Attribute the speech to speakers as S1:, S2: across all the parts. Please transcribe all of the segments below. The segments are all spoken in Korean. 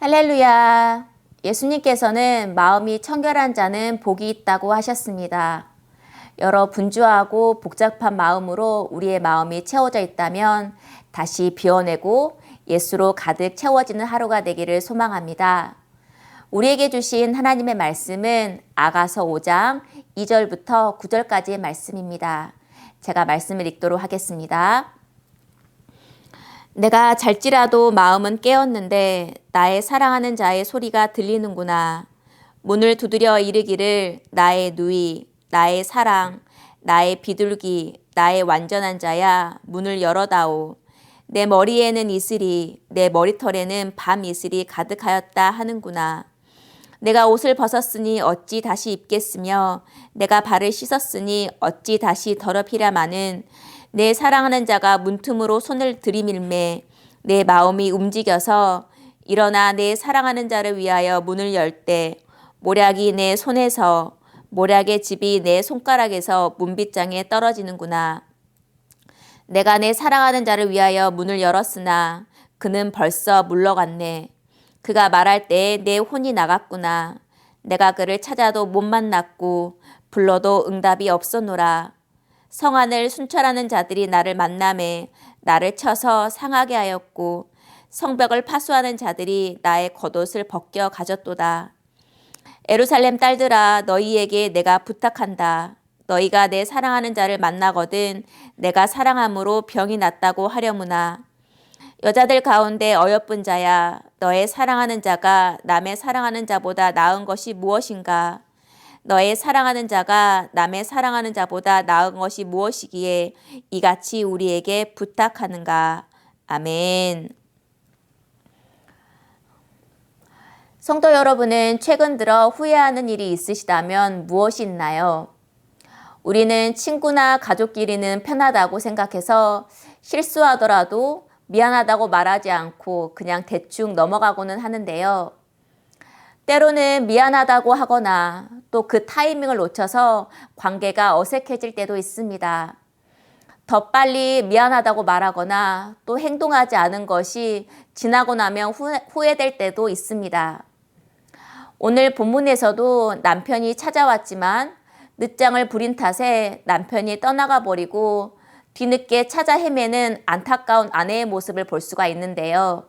S1: 할렐루야. 예수님께서는 마음이 청결한 자는 복이 있다고 하셨습니다. 여러 분주하고 복잡한 마음으로 우리의 마음이 채워져 있다면 다시 비워내고 예수로 가득 채워지는 하루가 되기를 소망합니다. 우리에게 주신 하나님의 말씀은 아가서 5장 2절부터 9절까지의 말씀입니다. 제가 말씀을 읽도록 하겠습니다. 내가 잘지라도 마음은 깨었는데 나의 사랑하는 자의 소리가 들리는구나. 문을 두드려 이르기를 나의 누이, 나의 사랑, 나의 비둘기, 나의 완전한 자야 문을 열어다오. 내 머리에는 이슬이, 내 머리털에는 밤 이슬이 가득하였다 하는구나. 내가 옷을 벗었으니 어찌 다시 입겠으며 내가 발을 씻었으니 어찌 다시 더럽히랴마는 내 사랑하는 자가 문틈으로 손을 들이밀매 내 마음이 움직여서 일어나 내 사랑하는 자를 위하여 문을 열 때 모략이 내 손에서 모략의 집이 내 손가락에서 문빗장에 떨어지는구나. 내가 내 사랑하는 자를 위하여 문을 열었으나 그는 벌써 물러갔네. 그가 말할 때에 내 혼이 나갔구나. 내가 그를 찾아도 못 만났고 불러도 응답이 없었노라. 성안을 순찰하는 자들이 나를 만나매 나를 쳐서 상하게 하였고 성벽을 파수하는 자들이 나의 겉옷을 벗겨 가졌도다. 예루살렘 딸들아, 너희에게 내가 부탁한다. 너희가 내 사랑하는 자를 만나거든 내가 사랑함으로 병이 낫다고 하려무나. 여자들 가운데 어여쁜 자야, 너의 사랑하는 자가 남의 사랑하는 자보다 나은 것이 무엇인가? 너의 사랑하는 자가 남의 사랑하는 자보다 나은 것이 무엇이기에 이같이 우리에게 부탁하는가? 아멘. 성도 여러분은 최근 들어 후회하는 일이 있으시다면 무엇이 있나요? 우리는 친구나 가족끼리는 편하다고 생각해서 실수하더라도 미안하다고 말하지 않고 그냥 대충 넘어가고는 하는데요. 때로는 미안하다고 하거나 또 그 타이밍을 놓쳐서 관계가 어색해질 때도 있습니다. 더 빨리 미안하다고 말하거나 또 행동하지 않은 것이 지나고 나면 후회될 때도 있습니다. 오늘 본문에서도 남편이 찾아왔지만 늦장을 부린 탓에 남편이 떠나가 버리고 뒤늦게 찾아 헤매는 안타까운 아내의 모습을 볼 수가 있는데요.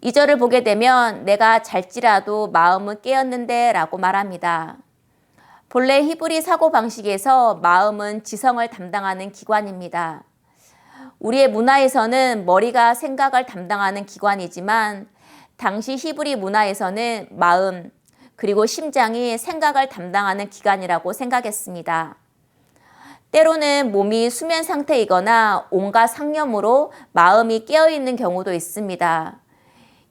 S1: 2절을 보게 되면 내가 잘지라도 마음은 깨었는데 라고 말합니다. 본래 히브리 사고방식에서 마음은 지성을 담당하는 기관입니다. 우리의 문화에서는 머리가 생각을 담당하는 기관이지만 당시 히브리 문화에서는 마음 그리고 심장이 생각을 담당하는 기관이라고 생각했습니다. 때로는 몸이 수면 상태이거나 온갖 상념으로 마음이 깨어있는 경우도 있습니다.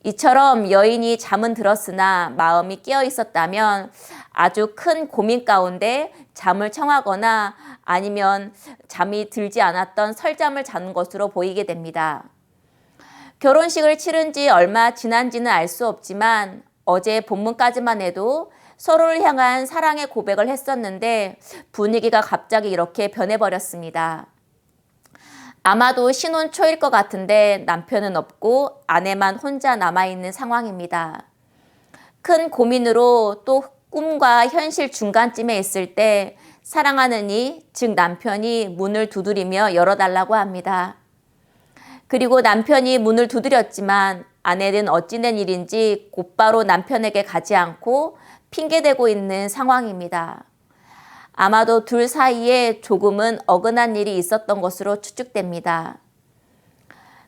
S1: 이처럼 여인이 잠은 들었으나 마음이 깨어 있었다면 아주 큰 고민 가운데 잠을 청하거나 아니면 잠이 들지 않았던 설잠을 자는 것으로 보이게 됩니다. 결혼식을 치른 지 얼마 지난지는 알 수 없지만 어제 본문까지만 해도 서로를 향한 사랑의 고백을 했었는데 분위기가 갑자기 이렇게 변해버렸습니다. 아마도 신혼 초일 것 같은데 남편은 없고 아내만 혼자 남아있는 상황입니다. 큰 고민으로 또 꿈과 현실 중간쯤에 있을 때 사랑하는 이, 즉 남편이 문을 두드리며 열어달라고 합니다. 그리고 남편이 문을 두드렸지만 아내는 어찌 된 일인지 곧바로 남편에게 가지 않고 핑계대고 있는 상황입니다. 아마도 둘 사이에 조금은 어긋난 일이 있었던 것으로 추측됩니다.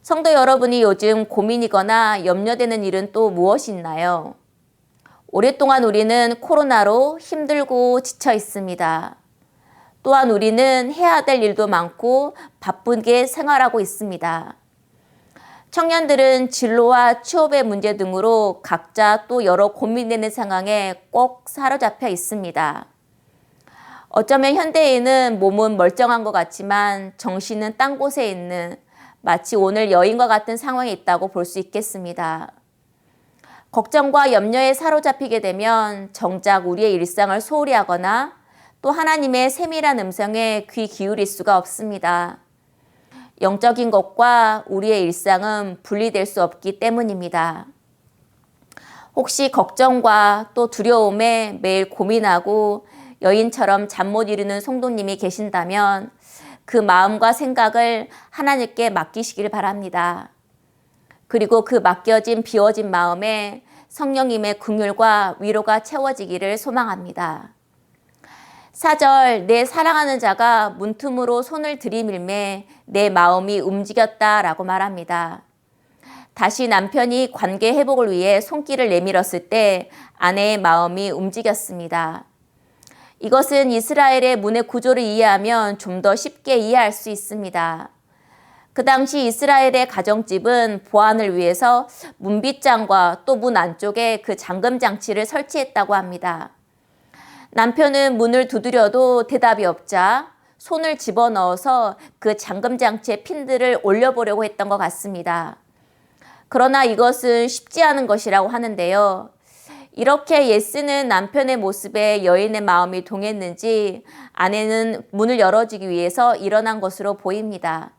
S1: 성도 여러분이 요즘 고민이거나 염려되는 일은 또 무엇이 있나요? 오랫동안 우리는 코로나로 힘들고 지쳐 있습니다. 또한 우리는 해야 될 일도 많고 바쁘게 생활하고 있습니다. 청년들은 진로와 취업의 문제 등으로 각자 또 여러 고민되는 상황에 꼭 사로잡혀 있습니다. 어쩌면 현대인은 몸은 멀쩡한 것 같지만 정신은 딴 곳에 있는 마치 오늘 여인과 같은 상황에 있다고 볼 수 있겠습니다. 걱정과 염려에 사로잡히게 되면 정작 우리의 일상을 소홀히 하거나 또 하나님의 세밀한 음성에 귀 기울일 수가 없습니다. 영적인 것과 우리의 일상은 분리될 수 없기 때문입니다. 혹시 걱정과 또 두려움에 매일 고민하고 여인처럼 잠 못 이루는 성도님이 계신다면 그 마음과 생각을 하나님께 맡기시길 바랍니다. 그리고 그 맡겨진 비워진 마음에 성령님의 긍휼과 위로가 채워지기를 소망합니다. 4절 내 사랑하는 자가 문틈으로 손을 들이밀매 내 마음이 움직였다라고 말합니다. 다시 남편이 관계 회복을 위해 손길을 내밀었을 때 아내의 마음이 움직였습니다. 이것은 이스라엘의 문의 구조를 이해하면 좀 더 쉽게 이해할 수 있습니다. 그 당시 이스라엘의 가정집은 보안을 위해서 문빗장과 또 문 안쪽에 그 잠금 장치를 설치했다고 합니다. 남편은 문을 두드려도 대답이 없자 손을 집어넣어서 그 잠금 장치의 핀들을 올려보려고 했던 것 같습니다. 그러나 이것은 쉽지 않은 것이라고 하는데요. 이렇게 애쓰는 남편의 모습에 여인의 마음이 동했는지 아내는 문을 열어주기 위해서 일어난 것으로 보입니다.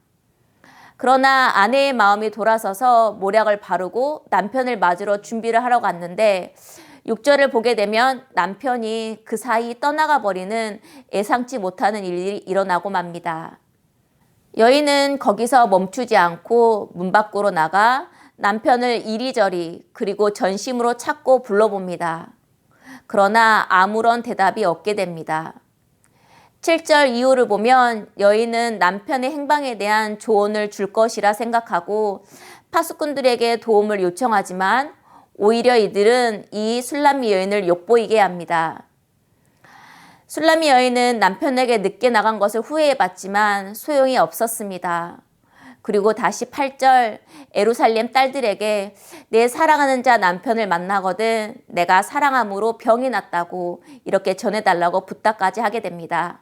S1: 그러나 아내의 마음이 돌아서서 모략을 바르고 남편을 맞으러 준비를 하러 갔는데 6절을 보게 되면 남편이 그 사이 떠나가 버리는 예상치 못하는 일이 일어나고 맙니다. 여인은 거기서 멈추지 않고 문 밖으로 나가 남편을 이리저리 그리고 전심으로 찾고 불러봅니다. 그러나 아무런 대답이 없게 됩니다. 7절 이후를 보면 여인은 남편의 행방에 대한 조언을 줄 것이라 생각하고 파수꾼들에게 도움을 요청하지만 오히려 이들은 이 술람미 여인을 욕보이게 합니다. 술람미 여인은 남편에게 늦게 나간 것을 후회해봤지만 소용이 없었습니다. 그리고 다시 8절 예루살렘 딸들에게 내 사랑하는 자 남편을 만나거든 내가 사랑함으로 병이 났다고 이렇게 전해달라고 부탁까지 하게 됩니다.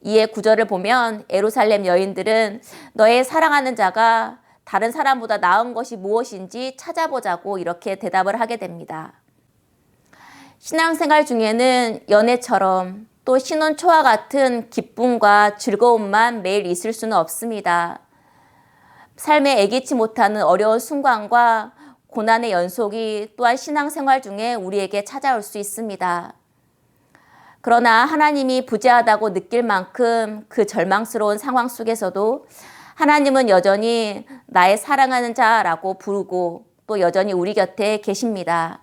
S1: 이에 9절을 보면 예루살렘 여인들은 너의 사랑하는 자가 다른 사람보다 나은 것이 무엇인지 찾아보자고 이렇게 대답을 하게 됩니다. 신앙생활 중에는 연애처럼 또 신혼 초와 같은 기쁨과 즐거움만 매일 있을 수는 없습니다. 삶에 예기치 못하는 어려운 순간과 고난의 연속이 또한 신앙생활 중에 우리에게 찾아올 수 있습니다. 그러나 하나님이 부재하다고 느낄 만큼 그 절망스러운 상황 속에서도 하나님은 여전히 나의 사랑하는 자라고 부르고 또 여전히 우리 곁에 계십니다.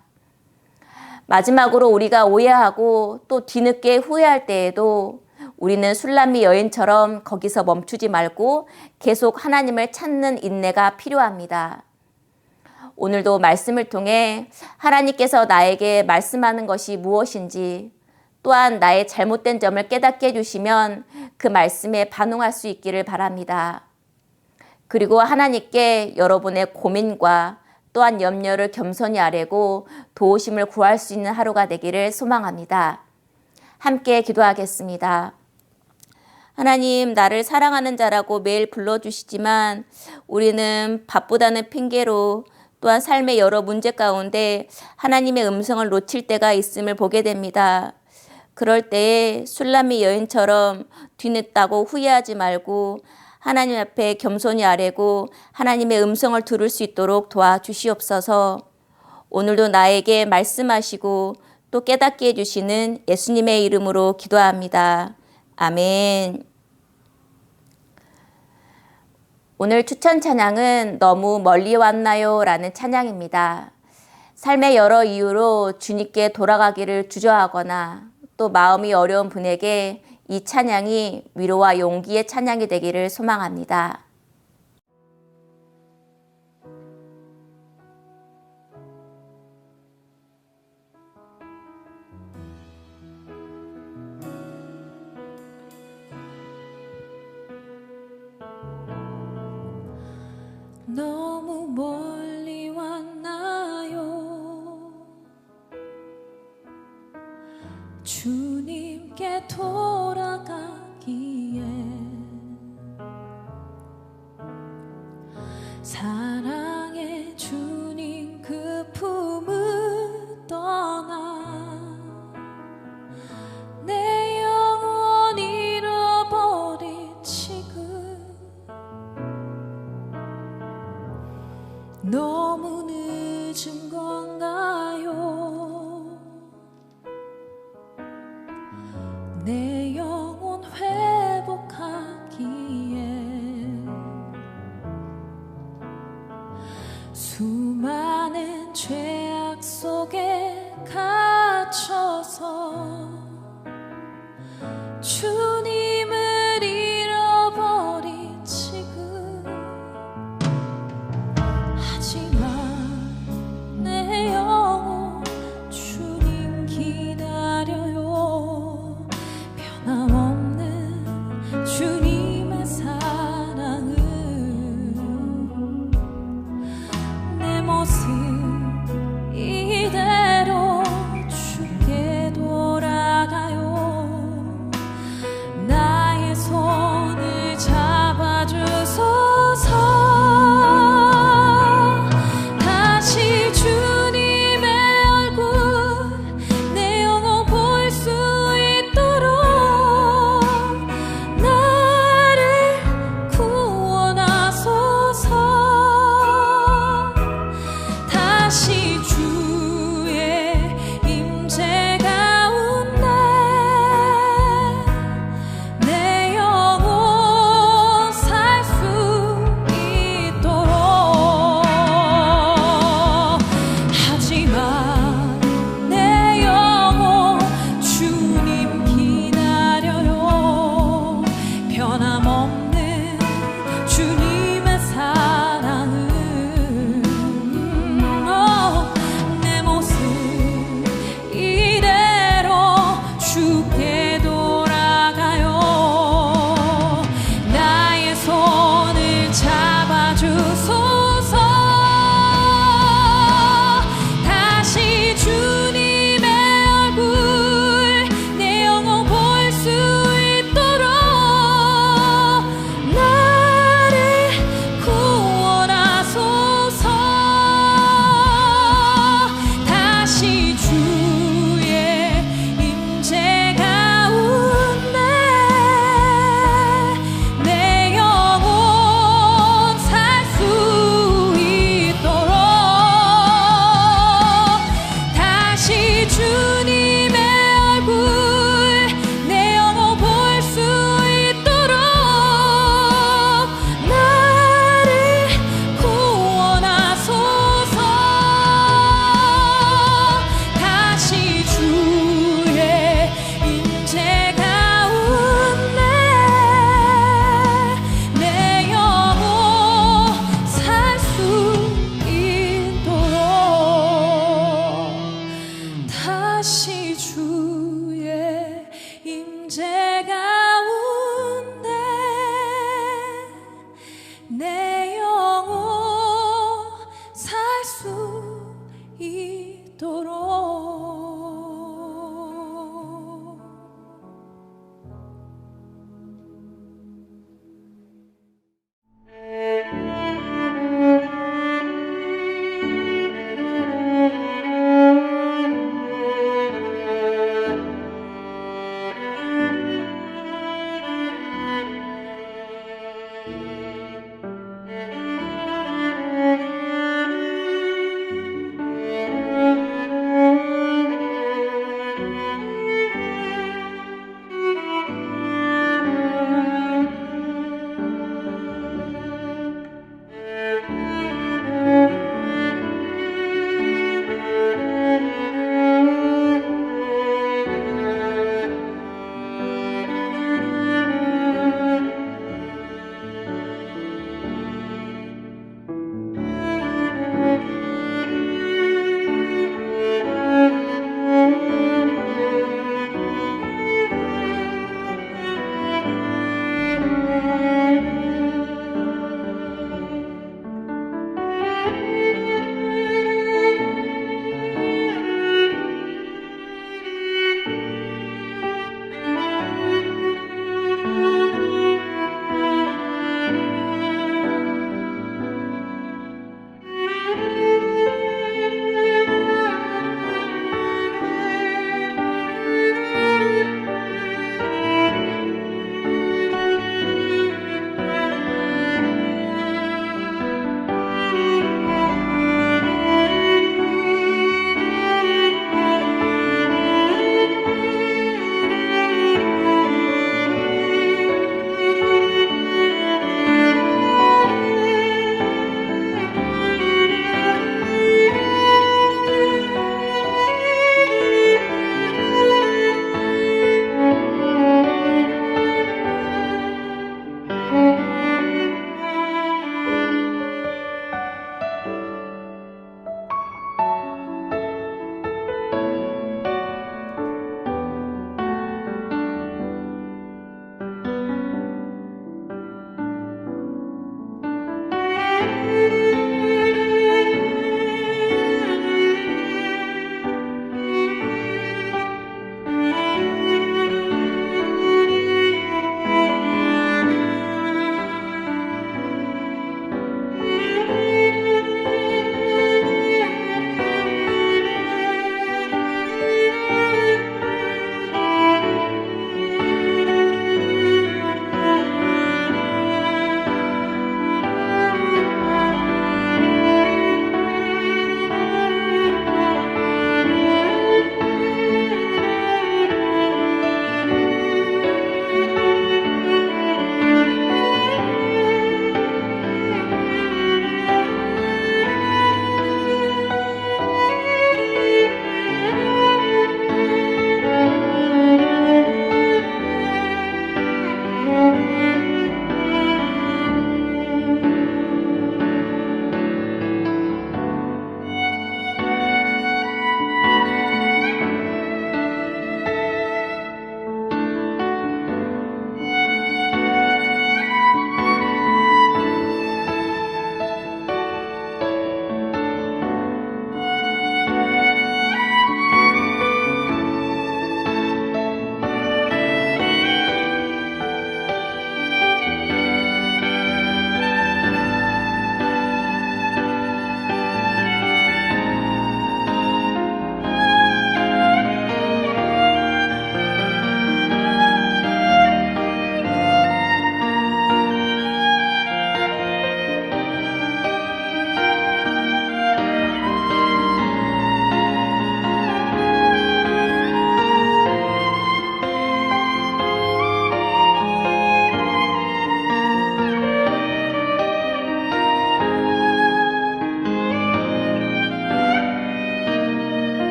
S1: 마지막으로 우리가 오해하고 또 뒤늦게 후회할 때에도 우리는 술람미 여인처럼 거기서 멈추지 말고 계속 하나님을 찾는 인내가 필요합니다. 오늘도 말씀을 통해 하나님께서 나에게 말씀하는 것이 무엇인지 또한 나의 잘못된 점을 깨닫게 해주시면 그 말씀에 반응할 수 있기를 바랍니다. 그리고 하나님께 여러분의 고민과 또한 염려를 겸손히 아뢰고 도우심을 구할 수 있는 하루가 되기를 소망합니다. 함께 기도하겠습니다. 하나님, 나를 사랑하는 자라고 매일 불러주시지만 우리는 바쁘다는 핑계로 또한 삶의 여러 문제 가운데 하나님의 음성을 놓칠 때가 있음을 보게 됩니다. 그럴 때에 술람미 여인처럼 뒤늦다고 후회하지 말고 하나님 앞에 겸손히 아뢰고 하나님의 음성을 들을 수 있도록 도와주시옵소서. 오늘도 나에게 말씀하시고 또 깨닫게 해주시는 예수님의 이름으로 기도합니다. 아멘. 오늘 추천 찬양은 너무 멀리 왔나요? 라는 찬양입니다. 삶의 여러 이유로 주님께 돌아가기를 주저하거나 또 마음이 어려운 분에게 이 찬양이 위로와 용기의 찬양이 되기를 소망합니다.
S2: 너무 멀리 왔나요? 주님께 돌아가기에 사랑의 주님 그 품을 떠나 내 영혼 잃어버린 지금 너무 늦었나요? 늦은 건가요? 내 영혼 회복하기에 수많은 죄악 속에 갇혀서 주님을 잃어버린 지금, 하지만 내 영혼 주님 기다려요. 변함없는 주님의 사랑을 내 모습 이대로 주께 돌아가요. 나의 손을 잡아주소서. 다시 주님의 얼굴 내 영혼 볼 수 있도록 나를 구원하소서. 다시 주의 임재 가운데 내 영혼 살 수 있도록. 하지만 내 영혼 주님 기다려요. 변함없는 주님의 사랑을 내 모습 이대로 주께 돌아가요. 나의 손을 잡아주소서. 다시 주님의 얼굴 내 영혼 볼 수 있도록 나를 구원하소서. 다시 주의 임재 가운데 내 영혼 살 수 있도록. 다시 주님의 얼굴 내 영혼 볼 수 있도록 나를 구원하소서. 다시 주의 임재 가운데 내 영혼 살 수 있도록. 다시 주의 임재 가운데 내 영혼 살 수 있도록.